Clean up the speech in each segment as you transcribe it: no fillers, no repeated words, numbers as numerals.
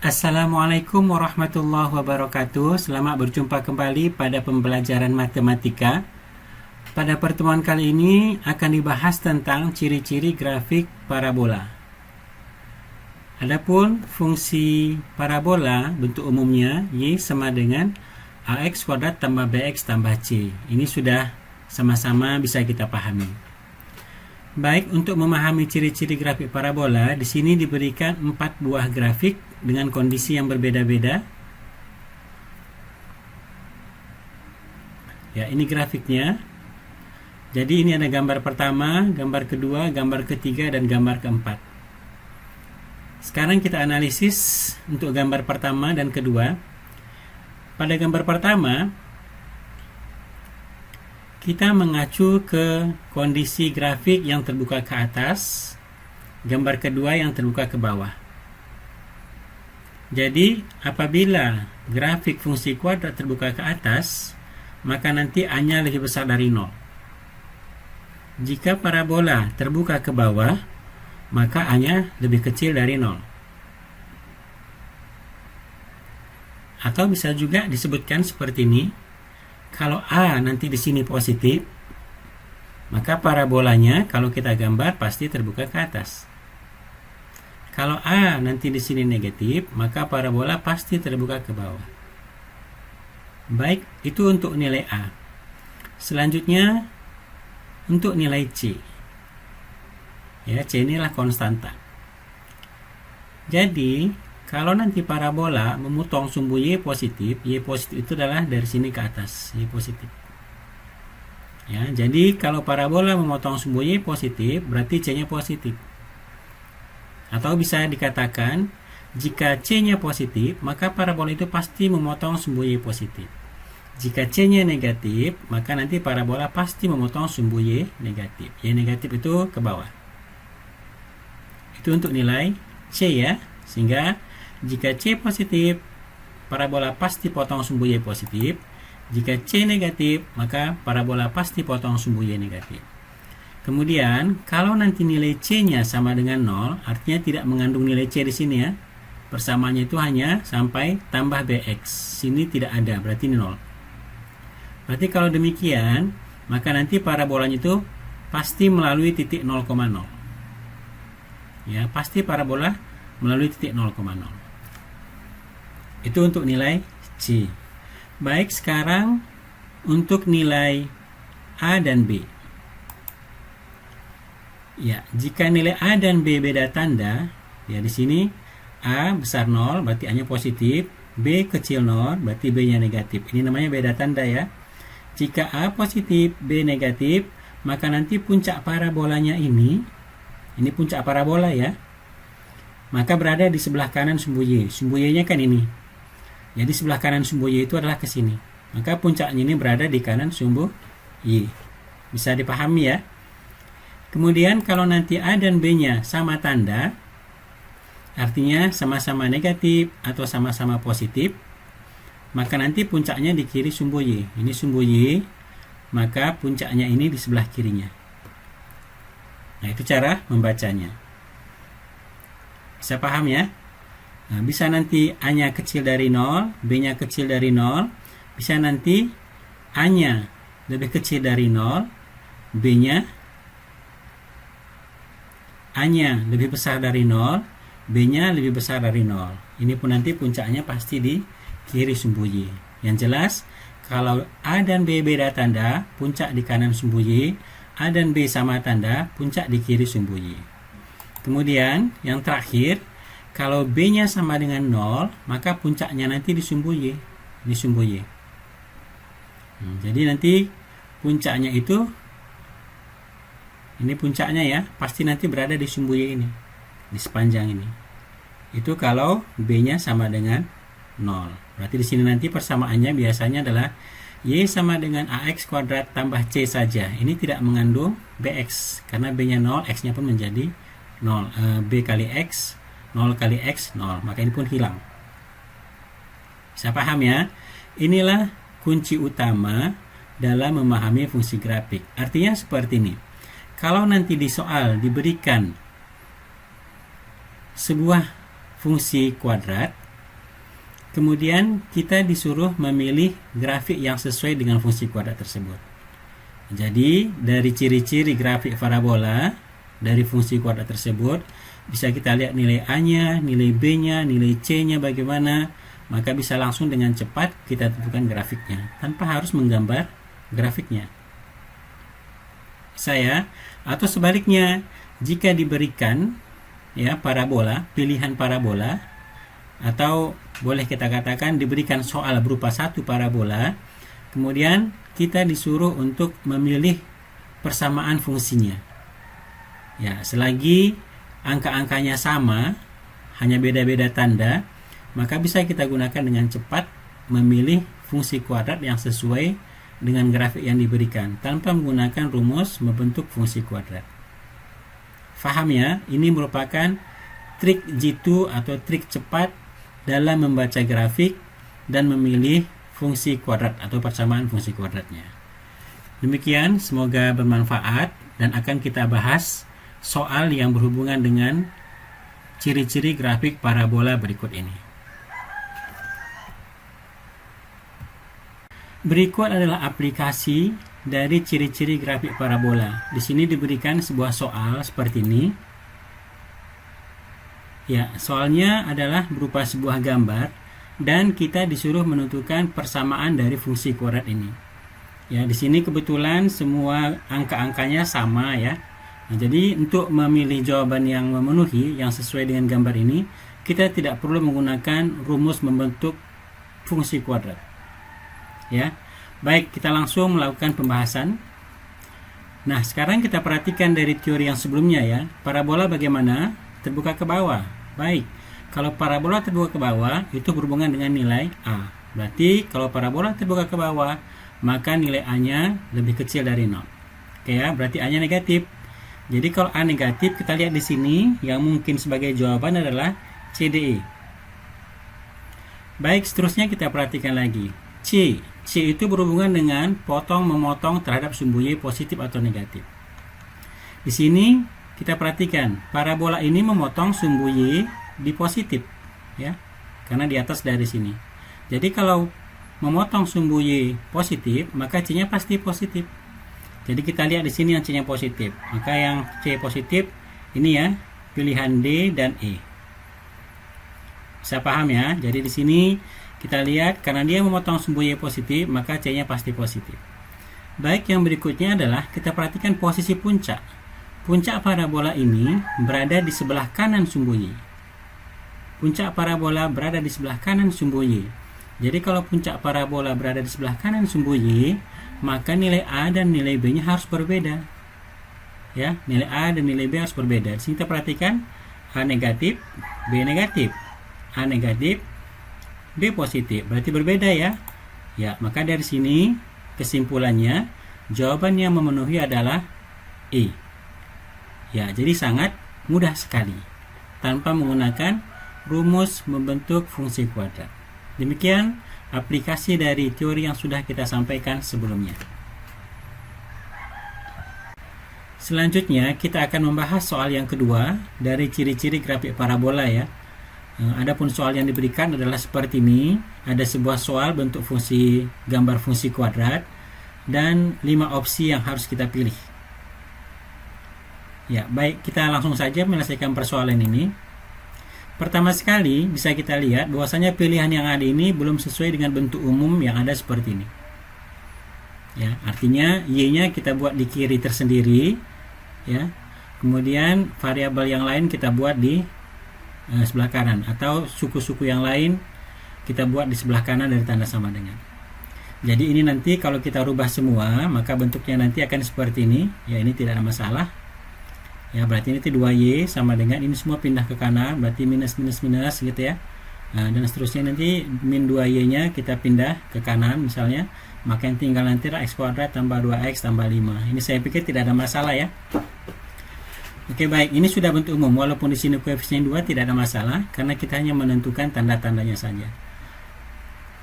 Assalamualaikum warahmatullahi wabarakatuh. Selamat berjumpa kembali pada pembelajaran matematika. Pada pertemuan kali ini akan dibahas tentang ciri-ciri grafik parabola. Adapun fungsi parabola bentuk umumnya Y sama dengan AX kuadrat tambah BX tambah C. Ini sudah sama-sama bisa kita pahami. Baik, untuk memahami ciri-ciri grafik parabola, di sini diberikan 4 buah grafik dengan kondisi yang berbeda-beda. Ya, ini grafiknya. Jadi ini ada gambar pertama, gambar kedua, gambar ketiga, dan gambar keempat. Sekarang kita analisis untuk gambar pertama dan kedua. Pada gambar pertama, kita mengacu ke kondisi grafik yang terbuka ke atas, gambar kedua yang terbuka ke bawah. Jadi, apabila grafik fungsi kuadrat terbuka ke atas, maka nanti A-nya lebih besar dari 0. Jika parabola terbuka ke bawah, maka A-nya lebih kecil dari 0. Atau bisa juga disebutkan seperti ini. Kalau A nanti di sini positif, maka parabolanya kalau kita gambar pasti terbuka ke atas. Kalau A nanti di sini negatif, maka parabola pasti terbuka ke bawah. Baik, itu untuk nilai A. Selanjutnya untuk nilai C. Ya, C inilah konstanta. Jadi kalau nanti parabola memotong sumbu Y positif itu adalah dari sini ke atas, Y positif. Ya, jadi kalau parabola memotong sumbu Y positif, berarti C-nya positif. Atau bisa dikatakan, jika C-nya positif, maka parabola itu pasti memotong sumbu Y positif. Jika C-nya negatif, maka nanti parabola pasti memotong sumbu Y negatif. Y negatif itu ke bawah. Itu untuk nilai C ya, sehingga jika C positif, parabola pasti potong sumbu Y positif. Jika C negatif, maka parabola pasti potong sumbu Y negatif. Kemudian, kalau nanti nilai C-nya sama dengan 0, artinya tidak mengandung nilai C di sini ya. Persamaannya itu hanya sampai tambah BX. Sini tidak ada, berarti 0. Berarti kalau demikian, maka nanti parabolanya itu pasti melalui titik 0,0. Ya, pasti parabola melalui titik 0,0. Itu untuk nilai C. Baik, sekarang untuk nilai A dan B. Ya, jika nilai A dan B beda tanda, ya di sini A besar 0, berarti A-nya positif, B kecil 0, berarti B-nya negatif. Ini namanya beda tanda ya. Jika A positif, B negatif, maka nanti puncak parabolanya ini puncak parabola ya, maka berada di sebelah kanan sumbu Y. Sumbu Y-nya kan ini. Jadi sebelah kanan sumbu Y itu adalah ke sini. Maka puncaknya ini berada di kanan sumbu Y. Bisa dipahami ya. Kemudian kalau nanti A dan B-nya sama tanda, artinya sama-sama negatif atau sama-sama positif, maka nanti puncaknya di kiri sumbu Y. Ini sumbu Y, maka puncaknya ini di sebelah kirinya. Nah, itu cara membacanya. Bisa paham ya? Nah, bisa nanti A-nya kecil dari 0, B-nya kecil dari 0. Bisa nanti A-nya lebih kecil dari 0, B-nya A-nya lebih besar dari 0, B-nya lebih besar dari 0. Ini pun nanti puncaknya pasti di kiri sumbu Y. Yang jelas, kalau A dan B beda tanda, puncak di kanan sumbu Y. A dan B sama tanda, puncak di kiri sumbu Y. Kemudian, yang terakhir, kalau B-nya sama dengan 0, maka puncaknya nanti di sumbu Y. Di sumbu Y. Jadi nanti puncaknya itu, ini puncaknya ya, pasti nanti berada di sumbu Y ini. Di sepanjang ini. Itu kalau B-nya sama dengan 0. Berarti di sini nanti persamaannya biasanya adalah Y sama dengan AX kuadrat tambah C saja. Ini tidak mengandung BX. Karena B-nya 0, X-nya pun menjadi 0. B kali X, 0 kali X, 0. Maka ini pun hilang. Bisa paham ya? Inilah kunci utama dalam memahami fungsi grafik. Artinya seperti ini. Kalau nanti di soal diberikan sebuah fungsi kuadrat, Kemudian kita disuruh memilih grafik yang sesuai dengan fungsi kuadrat tersebut. Jadi dari ciri-ciri grafik parabola dari fungsi kuadrat tersebut bisa kita lihat nilai A-nya, nilai B-nya, nilai C-nya bagaimana. Maka bisa langsung dengan cepat kita tentukan grafiknya tanpa harus menggambar grafiknya. Atau sebaliknya, jika diberikan parabola, pilihan parabola, atau boleh kita katakan diberikan soal berupa satu parabola, kemudian kita disuruh untuk memilih persamaan fungsinya. Ya, selagi angka-angkanya sama, hanya beda-beda tanda, maka bisa kita gunakan dengan cepat memilih fungsi kuadrat yang sesuai dengan grafik yang diberikan tanpa menggunakan rumus membentuk fungsi kuadrat. Faham ya? Ini merupakan trik jitu atau trik cepat dalam membaca grafik dan memilih fungsi kuadrat atau persamaan fungsi kuadratnya. Demikian, semoga bermanfaat dan akan kita bahas soal yang berhubungan dengan ciri-ciri grafik parabola berikut ini. Berikut adalah aplikasi dari ciri-ciri grafik parabola. Di sini diberikan sebuah soal seperti ini. Ya, soalnya adalah berupa sebuah gambar dan kita disuruh menentukan persamaan dari fungsi kuadrat ini. Ya, di sini kebetulan semua angka-angkanya sama ya. Nah, jadi untuk memilih jawaban yang memenuhi yang sesuai dengan gambar ini, kita tidak perlu menggunakan rumus membentuk fungsi kuadrat. Ya. Baik, kita langsung melakukan pembahasan. Nah, sekarang kita perhatikan dari teori yang sebelumnya ya. Parabola bagaimana? Terbuka ke bawah. Baik. Kalau parabola terbuka ke bawah itu berhubungan dengan nilai A. Berarti kalau parabola terbuka ke bawah, maka nilai A-nya lebih kecil dari 0. Oke ya, berarti A-nya negatif. Jadi kalau A negatif, kita lihat di sini yang mungkin sebagai jawaban adalah CDE. Baik, seterusnya kita perhatikan lagi. C itu berhubungan dengan potong-memotong terhadap sumbu Y positif atau negatif. Di sini kita perhatikan parabola ini memotong sumbu Y di positif ya. Karena di atas dari sini. Jadi kalau memotong sumbu Y positif, maka C-nya pasti positif. Jadi kita lihat di sini yang C-nya positif. Maka yang C positif ini ya, pilihan D dan E. Bisa paham ya? Jadi di sini kita lihat karena dia memotong sumbu Y positif, maka C-nya pasti positif. Baik, yang berikutnya adalah kita perhatikan posisi puncak. Puncak parabola ini berada di sebelah kanan sumbu Y. Puncak parabola berada di sebelah kanan sumbu Y. Jadi kalau puncak parabola berada di sebelah kanan sumbu Y, maka nilai A dan nilai B-nya harus berbeda. Ya, nilai A dan nilai B harus berbeda. Di sini kita perhatikan A negatif, B negatif. A negatif, B positif, berarti berbeda ya. Ya, maka dari sini kesimpulannya jawaban yang memenuhi adalah E. Ya, jadi sangat mudah sekali tanpa menggunakan rumus membentuk fungsi kuadrat. Demikian aplikasi dari teori yang sudah kita sampaikan sebelumnya. Selanjutnya kita akan membahas soal yang kedua dari ciri-ciri grafik parabola ya. Adapun soal yang diberikan adalah seperti ini. Ada sebuah soal bentuk fungsi gambar fungsi kuadrat dan 5 opsi yang harus kita pilih. Ya, baik, kita langsung saja menyelesaikan persoalan ini. Pertama sekali bisa kita lihat bahwasanya pilihan yang ada ini belum sesuai dengan bentuk umum yang ada seperti ini. Ya, artinya Y-nya kita buat di kiri tersendiri ya. Kemudian variabel yang lain kita buat di sebelah kanan, atau suku-suku yang lain kita buat di sebelah kanan dari tanda sama dengan. Jadi ini nanti kalau kita rubah semua, maka bentuknya nanti akan seperti ini. Ya, ini tidak ada masalah. Ya, berarti ini 2Y sama dengan ini semua pindah ke kanan, berarti minus minus minus gitu ya. Nah, dan seterusnya nanti min 2Y-nya kita pindah ke kanan misalnya, maka yang tinggal nanti X kuadrat tambah 2X tambah 5. Ini saya pikir tidak ada masalah ya. Oke, baik, ini sudah bentuk umum. Walaupun di sini koefisien 2 tidak ada masalah karena kita hanya menentukan tanda-tandanya saja.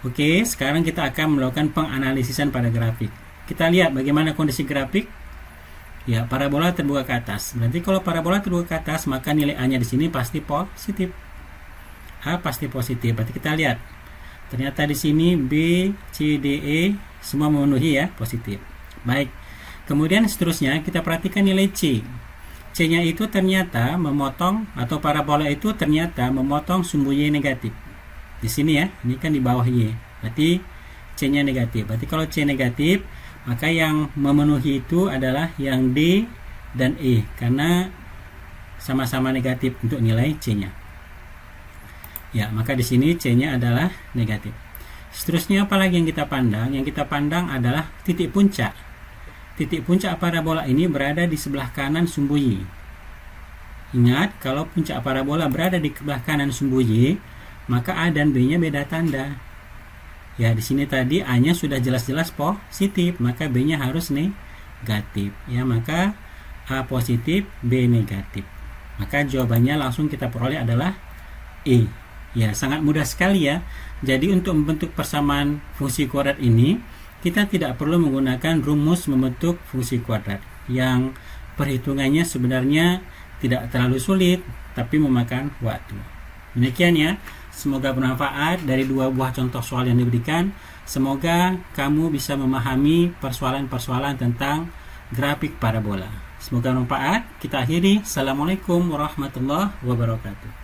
Oke, sekarang kita akan melakukan penganalisisan pada grafik. Kita lihat bagaimana kondisi grafik. Ya, parabola terbuka ke atas. Berarti kalau parabola terbuka ke atas, maka nilai A-nya di sini pasti positif. A pasti positif. Berarti kita lihat Ternyata di sini B, C, D, E semua memenuhi ya, positif. Baik. Kemudian seterusnya kita perhatikan nilai C. C-nya itu ternyata memotong, atau parabola itu ternyata memotong sumbu Y negatif. Di sini ya, ini kan di bawah Y. Berarti C-nya negatif. Berarti kalau C negatif, maka yang memenuhi itu adalah yang D dan E, karena sama-sama negatif untuk nilai C-nya. Ya, maka di sini C-nya adalah negatif. Seterusnya apalagi yang kita pandang? Yang kita pandang adalah titik puncak. Titik puncak parabola ini berada di sebelah kanan sumbu Y. Ingat, kalau puncak parabola berada di sebelah kanan sumbu Y, maka A dan B-nya beda tanda. Ya, di sini tadi A-nya sudah jelas-jelas positif, maka B-nya harus negatif. Ya, maka A positif, B negatif. Maka jawabannya langsung kita peroleh adalah E. Ya, sangat mudah sekali ya. Jadi untuk membentuk persamaan fungsi kuadrat ini, kita tidak perlu menggunakan rumus membentuk fungsi kuadrat yang perhitungannya sebenarnya tidak terlalu sulit, tapi memakan waktu. Demikian ya. Semoga bermanfaat dari dua buah contoh soal yang diberikan. Semoga kamu bisa memahami persoalan-persoalan tentang grafik parabola. Semoga bermanfaat. Kita akhiri. Assalamualaikum warahmatullahi wabarakatuh.